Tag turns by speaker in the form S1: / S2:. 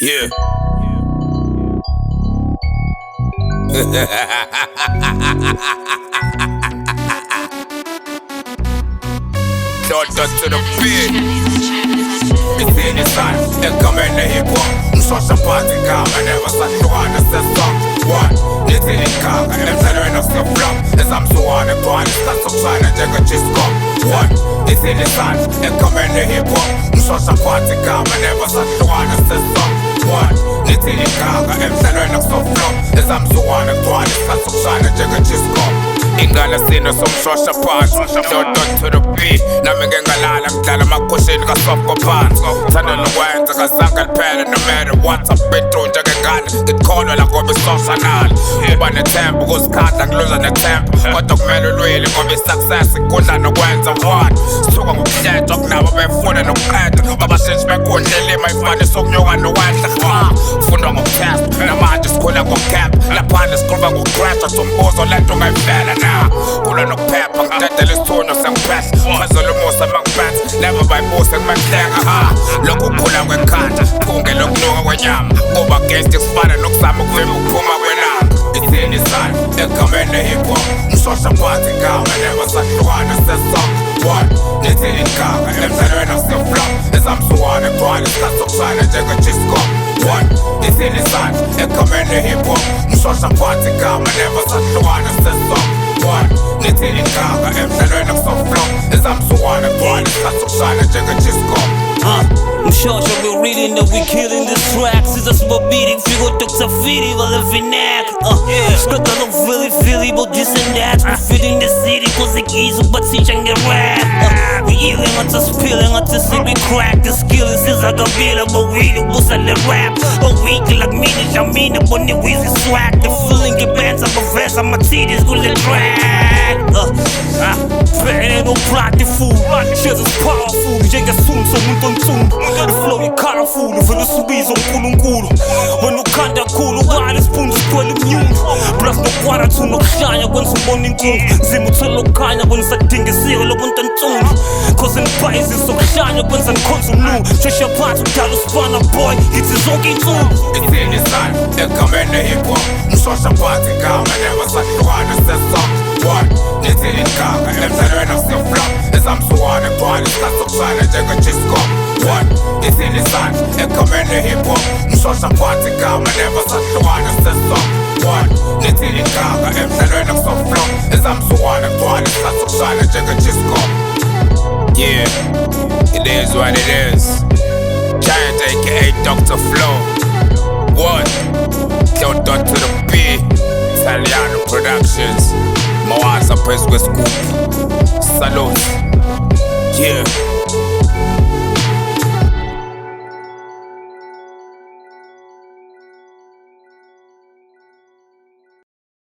S1: Yeah. Don't to the beat. It's in the sun, they come in the hip hop. Such a party car, I never sat to one and said stop. What? It's in the car, and them telling us to flop. As I'm so on the ground, it's got some sign and they could just come. What? It's in the sun, they come in the hip hop. Such a party car, I never sat to one and said stop. What? It's in the car, and them telling us to flop. As I'm so on the ground, it's got some sign and they could just come. Ingala sino somshosha phansi Dodo to the beat Nami ngengalala ngidlala amakushini kasofko phansi Thanda lokwenza kazange liphele no matter what I've njengengane ngikholwa la ngoba isosha nalo Kuba nethemba ukuzikhandla ngiluza nethemba Kodwa kumele ulwile ngoba i-success ikudla nokwenza what Sisuka ngokuhletshwa kunabo befuna nokuqeda Babashintshi benkundla elima ifana sokunyuka nokwehla Kufundwa ngokutest namanje sikhula ngokukepha Laphandle sikhuluma ngokucrasha Sombuzo lento ungayivela na Kula nokuphepha ngidedela isithunywa sengiphehla Phezulu umusa mangiphetha Never bayibuse kumehlenga Lokhu kukhula kwekhanda Phunge lokunuka kwenyama Kuba against isifana nokuzama ukuvimba ukuphuma kwelanga It's in the sun, ekhambeni hip hop Mshosha party gama Never sahlukana sesong What? It's in the car Emhlelweni akuseflop Ezamsuwane egcwala isikhathi sokushayela njenge-Gisco What? It's in the sun, ekhambeni hip hop Mshosha party gama Never sahlukana sesong What? It's in the car Emhlelweni akuseflop Ezamsuwane egcwala isikhathi sokushayela njenge-Gisco
S2: Mshosha, we're reading that we killing the tracks Siza sibabili kufika utokutafiri wale vinak Skaka no Philly but this and that We fit in the city cause the keys but teaching the rap We eating until spilling until see we crack The skill is a gabila but we the boost and the rap A week like me the jamina but the wheezy swag The feeling get bands up a vest I'm a titties with the drag Fred no practice food Shares is powerful Jenga soon so soon The flow is colorful Vele subiza unkulunkulu Wena ukhanda khulu Wale spoon sipwele immune Plus nokwara tu nokushanya Kwenza umbona inkulu Zima uthole ukukhanya Kwenza sadingisiko lobuntu ntundu Cause nibhayizi sokushanya Kwenza nikhonza umlungu Shesha phansi ukudala usifana boy Ithi zonke insuku
S1: It's in the sun, ekhambeni hip hop Mshosha party gama Never sahlukana sesong What? It's in the car Emhlelweni akuseflop Ezamsuwane egcwala isikhathi sokushayela njenge-Gisco What? It's in the sun, ekhambeni hip hop Mshosha party gama Never sahlukana sesong What? It's in the car Emhlelweni akuseflop Ezamsuwane egcwala isikhathi sokushayela njenge-Gisco Yeah, it is what it is Giant aka Dr. Flow What? Dodo to the beat Italiano Productions Mawaza Press with Scoop Salute Yeah